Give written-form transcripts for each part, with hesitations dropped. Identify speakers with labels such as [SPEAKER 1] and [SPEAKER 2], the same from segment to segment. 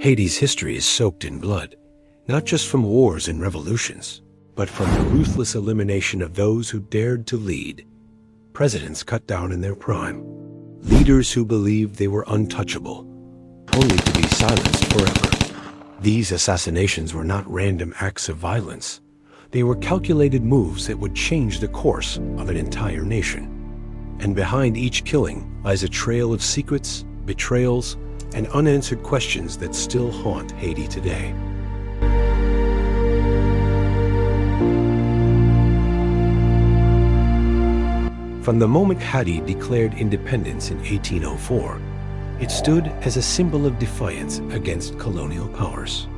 [SPEAKER 1] Haiti's history is soaked in blood, not just from wars and revolutions, but from the ruthless elimination of those who dared to lead. Presidents cut down in their prime, leaders who believed they were untouchable, only to be silenced forever. These assassinations were not random acts of violence. They were calculated moves that would change the course of an entire nation. And behind each killing lies a trail of secrets, betrayals, and unanswered questions that still haunt Haiti today. From the moment Haiti declared independence in 1804, it stood as a symbol of defiance against colonial powers.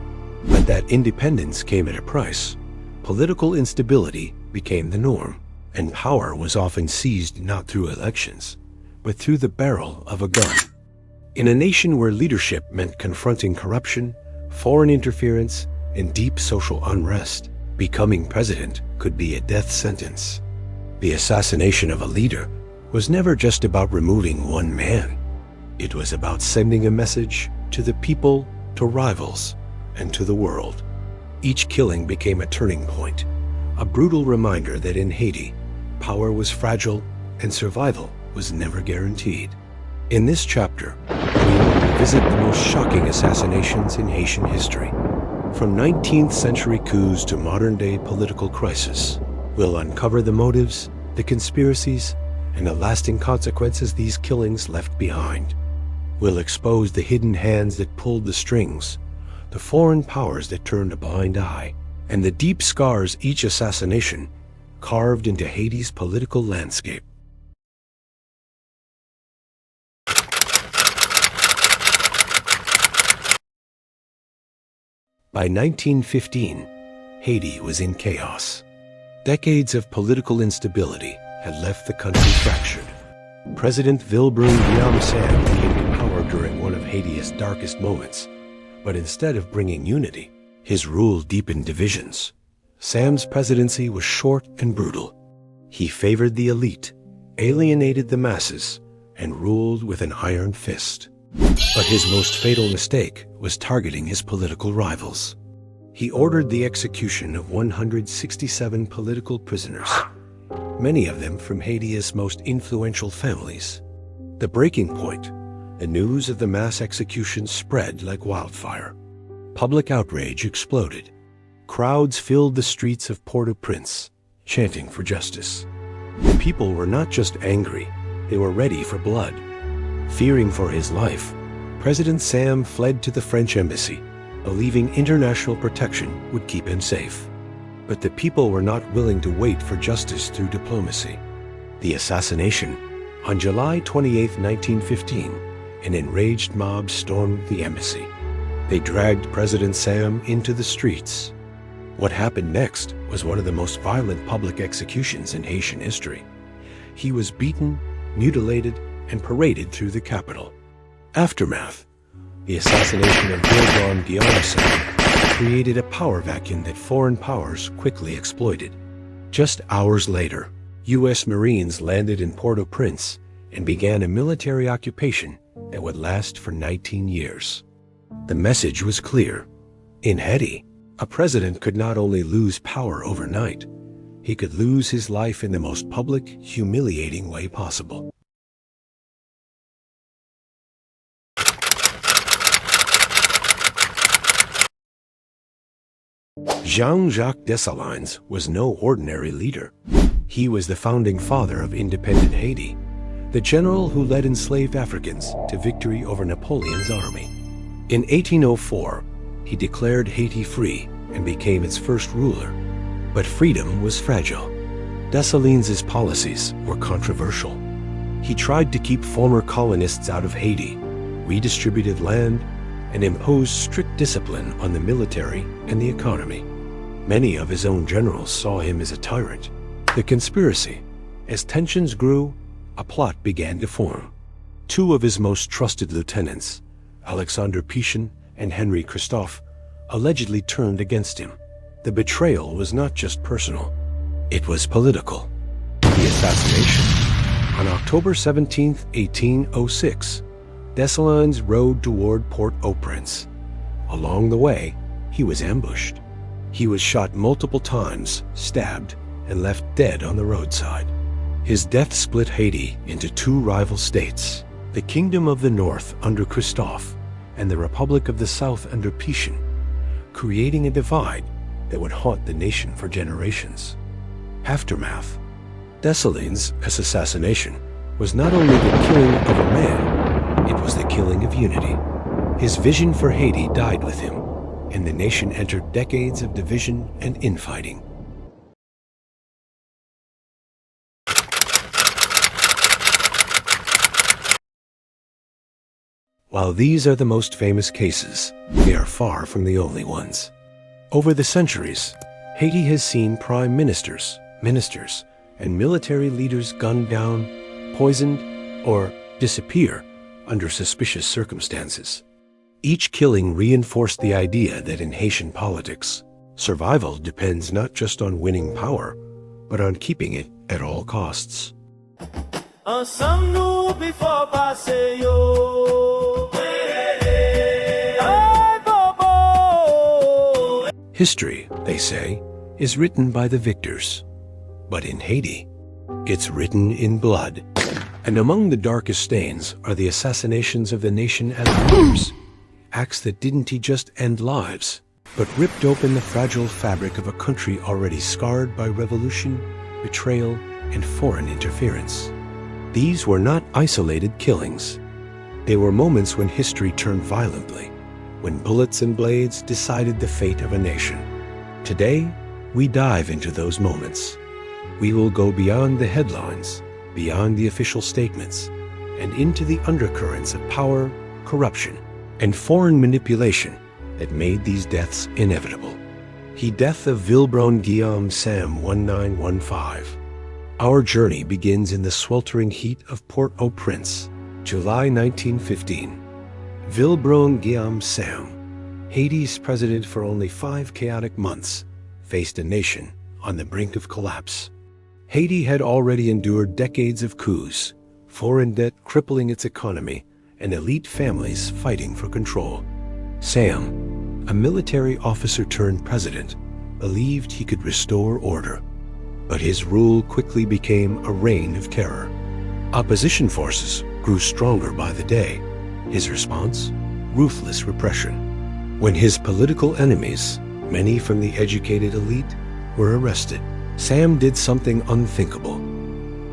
[SPEAKER 1] But that independence came at a price. Political instability became the norm, and power was often seized not through elections, but through the barrel of a gun. In a nation where leadership meant confronting corruption, foreign interference, and deep social unrest, becoming president could be a death sentence. The assassination of a leader was never just about removing one man. It was about sending a message to the people, to rivals, and to the world. Each killing became a turning point, a brutal reminder that in Haiti, power was fragile and survival was never guaranteed. In this chapter, we will revisit the most shocking assassinations in Haitian history. From 19th century coups to modern-day political crisis, we'll uncover the motives, the conspiracies, and the lasting consequences these killings left behind. We'll expose the hidden hands that pulled the strings, the foreign powers that turned a blind eye, and the deep scars each assassination carved into Haiti's political landscape. By 1915, Haiti was in chaos. Decades of political instability had left the country fractured. President Vilbrun Sam came to power during one of Haiti's darkest moments, but instead of bringing unity, his rule deepened divisions. Sam's presidency was short and brutal. He favored the elite, alienated the masses, and ruled with an iron fist. But his most fatal mistake was targeting his political rivals. He ordered the execution of 167 political prisoners, many of them from Haiti's most influential families. The breaking point, the news of the mass execution spread like wildfire. Public outrage exploded. Crowds filled the streets of Port-au-Prince, chanting for justice. The people were not just angry, they were ready for blood. Fearing for his life, President Sam fled to the French embassy, believing international protection would keep him safe. But the people were not willing to wait for justice through diplomacy. The assassination, on July 28, 1915, an enraged mob stormed the embassy. They dragged President Sam into the streets. What happened next was one of the most violent public executions in Haitian history. He was beaten, mutilated, and paraded through the capital. Aftermath: the assassination of Vilbrun created a power vacuum that foreign powers quickly exploited. Just hours later, U.S. Marines landed in Port-au-Prince and began a military occupation that would last for 19 years. The message was clear. In Haiti, a president could not only lose power overnight, he could lose his life in the most public, humiliating way possible. Jean-Jacques Dessalines was no ordinary leader. He was the founding father of independent Haiti, the general who led enslaved Africans to victory over Napoleon's army. In 1804, he declared Haiti free and became its first ruler. But freedom was fragile. Dessalines' policies were controversial. He tried to keep former colonists out of Haiti, redistributed land, and imposed strict discipline on the military and the economy. Many of his own generals saw him as a tyrant. The conspiracy: as tensions grew, a plot began to form. Two of his most trusted lieutenants, Alexandre Pichon and Henry Christophe, allegedly turned against him. The betrayal was not just personal, it was political. The assassination. On October 17, 1806, Dessalines rode toward Port-au-Prince. Along the way, he was ambushed. He was shot multiple times, stabbed, and left dead on the roadside. His death split Haiti into two rival states, the Kingdom of the North under Christophe and the Republic of the South under Pétion, creating a divide that would haunt the nation for generations. Aftermath. Dessalines' assassination was not only the killing of a man, it was the killing of unity. His vision for Haiti died with him, and the nation entered decades of division and infighting. While these are the most famous cases, they are far from the only ones. Over the centuries, Haiti has seen prime ministers, and military leaders gunned down, poisoned, or disappear under suspicious circumstances. Each killing reinforced the idea that in Haitian politics, survival depends not just on winning power, but on keeping it at all costs. History, they say, is written by the victors. But in Haiti, it's written in blood. And among the darkest stains are the assassinations of the nation as leaders. Acts that didn't just end lives, but ripped open the fragile fabric of a country already scarred by revolution, betrayal, and foreign interference. These were not isolated killings. They were moments when history turned violently, when bullets and blades decided the fate of a nation. Today, we dive into those moments. We will go beyond the headlines, beyond the official statements, and into the undercurrents of power, corruption, and foreign manipulation that made these deaths inevitable. The death of Vilbron Guillaume Sam 1915. Our journey begins in the sweltering heat of Port-au-Prince, July 1915. Vilbron Guillaume Sam, Haiti's president for only 5 chaotic months, faced a nation on the brink of collapse. Haiti had already endured decades of coups, foreign debt crippling its economy, and elite families fighting for control. Sam, a military officer turned president, believed he could restore order. But his rule quickly became a reign of terror. Opposition forces grew stronger by the day. His response? Ruthless repression. When his political enemies, many from the educated elite, were arrested, Sam did something unthinkable.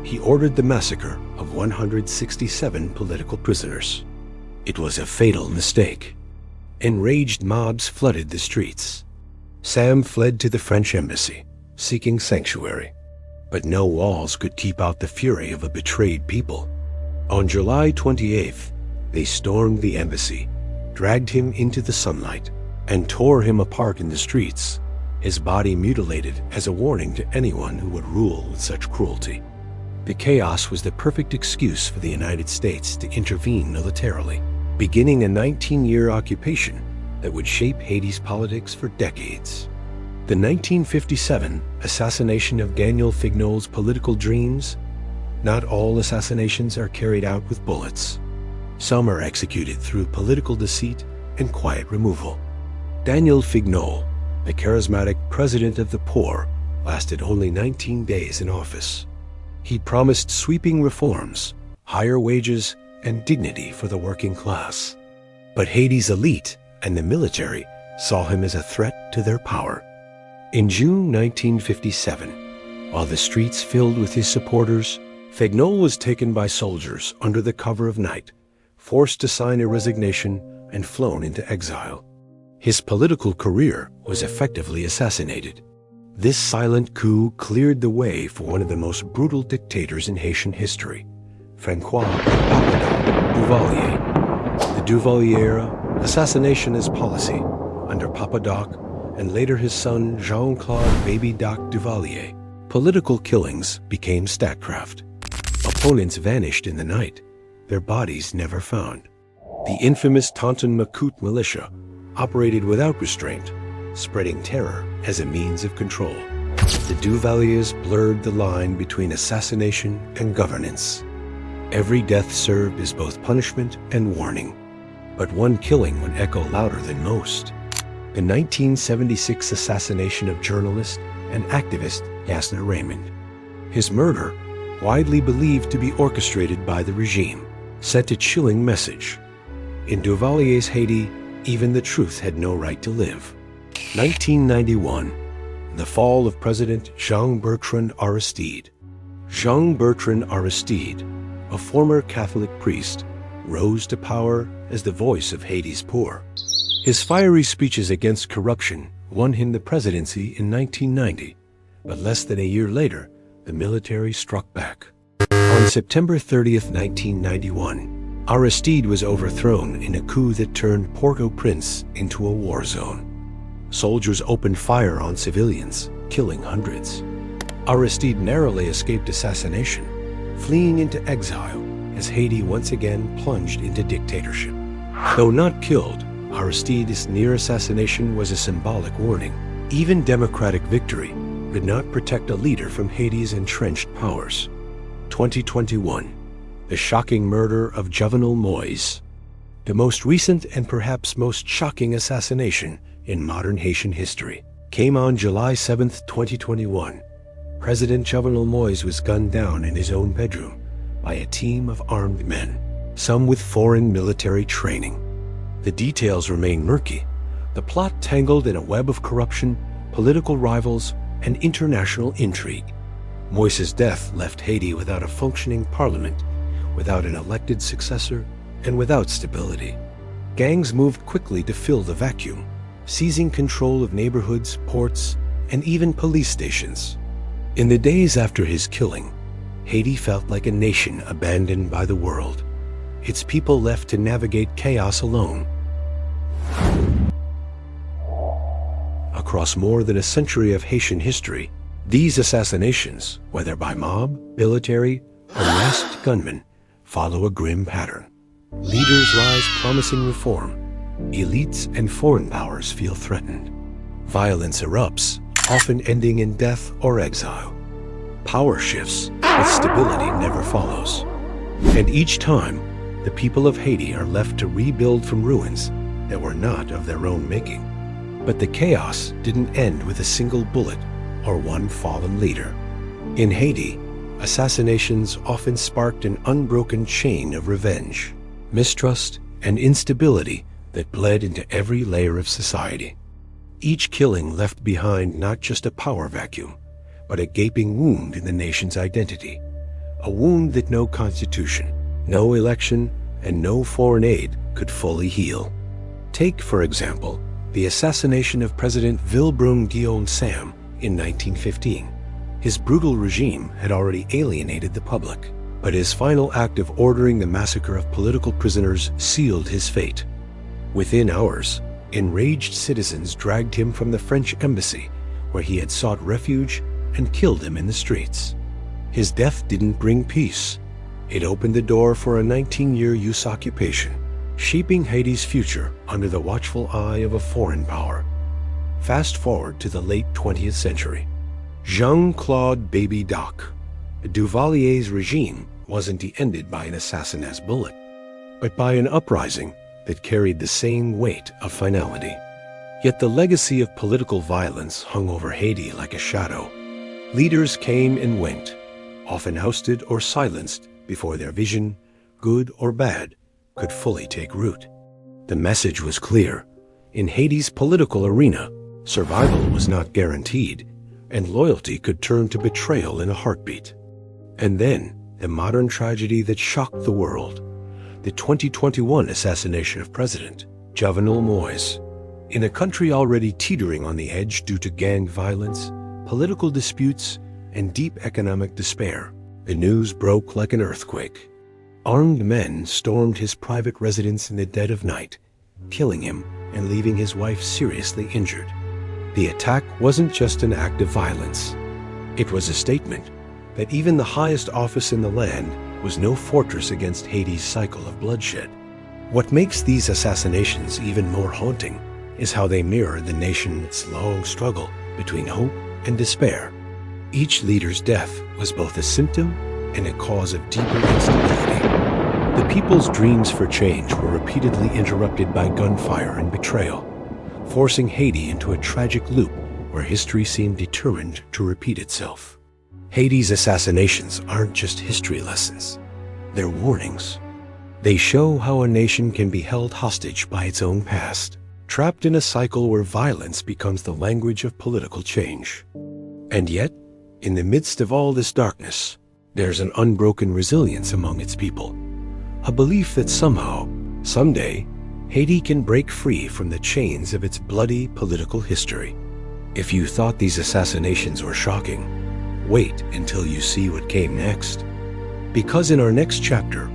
[SPEAKER 1] He ordered the massacre of 167 political prisoners. It was a fatal mistake. Enraged mobs flooded the streets. Sam fled to the French embassy, seeking sanctuary. But no walls could keep out the fury of a betrayed people. On July 28th, they stormed the embassy, dragged him into the sunlight, and tore him apart in the streets, his body mutilated as a warning to anyone who would rule with such cruelty. The chaos was the perfect excuse for the United States to intervene militarily, beginning a 19-year occupation that would shape Haiti's politics for decades. The 1957 assassination of Daniel Fignol's political dreams. Not all assassinations are carried out with bullets. Some are executed through political deceit and quiet removal. Daniel Fignol, the charismatic president of the poor, lasted only 19 days in office. He promised sweeping reforms, higher wages, and dignity for the working class. But Haiti's elite and the military saw him as a threat to their power. In June 1957, while the streets filled with his supporters, Fignol was taken by soldiers under the cover of night, forced to sign a resignation, and flown into exile. His political career was effectively assassinated. This silent coup cleared the way for one of the most brutal dictators in Haitian history, Francois Papa Duvalier. The Duvalier assassination as policy under Papa Doc and later his son Jean-Claude Baby Doc Duvalier. Political killings became statecraft. Opponents vanished in the night, their bodies never found. The infamous Tonton Macoute militia operated without restraint, spreading terror as a means of control. The Duvaliers blurred the line between assassination and governance. Every death served as both punishment and warning. but one killing would echo louder than most. The 1976 assassination of journalist and activist Yasser Raymond. His murder, widely believed to be orchestrated by the regime, sent a chilling message. In Duvalier's Haiti, even the truth had no right to live. 1991. The fall of President Jean-Bertrand Aristide. Jean-Bertrand Aristide, a former Catholic priest, rose to power as the voice of Haiti's poor. His fiery speeches against corruption won him the presidency in 1990, but less than a year later, the military struck back. On September 30th, 1991, Aristide was overthrown in a coup that turned Port-au-Prince into a war zone. Soldiers opened fire on civilians, killing hundreds. Aristide narrowly escaped assassination, fleeing into exile as Haiti once again plunged into dictatorship. Though not killed, Aristide's near assassination was a symbolic warning. Even democratic victory could not protect a leader from Haiti's entrenched powers. 2021. The shocking murder of Jovenel Moïse. The most recent and perhaps most shocking assassination in modern Haitian history came on July 7, 2021. President Jovenel Moïse was gunned down in his own bedroom by a team of armed men, some with foreign military training. The details remain murky, the plot tangled in a web of corruption, political rivals, and international intrigue. Moïse's death left Haiti without a functioning parliament, without an elected successor, and without stability. Gangs moved quickly to fill the vacuum, seizing control of neighborhoods, ports, and even police stations. In the days after his killing, Haiti felt like a nation abandoned by the world, its people left to navigate chaos alone. Across more than a century of Haitian history, these assassinations, whether by mob, military, or masked gunmen, follow a grim pattern. Leaders rise promising reform. Elites and foreign powers feel threatened. Violence erupts, often ending in death or exile. Power shifts, but stability never follows. And each time, the people of Haiti are left to rebuild from ruins that were not of their own making. But the chaos didn't end with a single bullet or one fallen leader. In Haiti, assassinations often sparked an unbroken chain of revenge, mistrust, and instability that bled into every layer of society. Each killing left behind not just a power vacuum, but a gaping wound in the nation's identity, a wound that no constitution, no election, and no foreign aid could fully heal. Take, for example, the assassination of President Vilbrun Guillaume Sam in 1915. His brutal regime had already alienated the public, but his final act of ordering the massacre of political prisoners sealed his fate. Within hours, enraged citizens dragged him from the French embassy, where he had sought refuge, and killed him in the streets. His death didn't bring peace. It opened the door for a 19-year use occupation, shaping Haiti's future under the watchful eye of a foreign power. Fast forward to the late 20th century. Jean-Claude Baby Doc. Duvalier's regime wasn't ended by an assassin's bullet, but by an uprising that carried the same weight of finality. Yet the legacy of political violence hung over Haiti like a shadow. Leaders came and went, often ousted or silenced before their vision, good or bad, could fully take root. The message was clear. In Haiti's political arena, survival was not guaranteed, and loyalty could turn to betrayal in a heartbeat. And then, the modern tragedy that shocked the world, the 2021 assassination of President Jovenel Moïse. In a country already teetering on the edge due to gang violence, political disputes, and deep economic despair, the news broke like an earthquake. Armed men stormed his private residence in the dead of night, killing him and leaving his wife seriously injured. The attack wasn't just an act of violence. It was a statement that even the highest office in the land was no fortress against Haiti's cycle of bloodshed. What makes these assassinations even more haunting is how they mirror the nation's long struggle between hope and despair. Each leader's death was both a symptom and a cause of deeper instability. The people's dreams for change were repeatedly interrupted by gunfire and betrayal, forcing Haiti into a tragic loop where history seemed determined to repeat itself. Haiti's assassinations aren't just history lessons. They're warnings. They show how a nation can be held hostage by its own past, trapped in a cycle where violence becomes the language of political change. And yet, in the midst of all this darkness, there's an unbroken resilience among its people, a belief that somehow, someday, Haiti can break free from the chains of its bloody political history. If you thought these assassinations were shocking, wait until you see what came next. Because in our next chapter,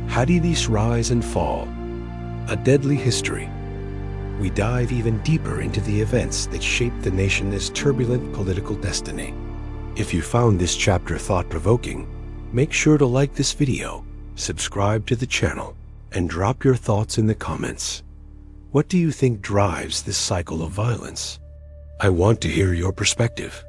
[SPEAKER 1] Haiti's Rise and Fall, a deadly history, we dive even deeper into the events that shaped the nation's turbulent political destiny. If you found this chapter thought-provoking, make sure to like this video, subscribe to the channel, and drop your thoughts in the comments. What do you think drives this cycle of violence? I want to hear your perspective.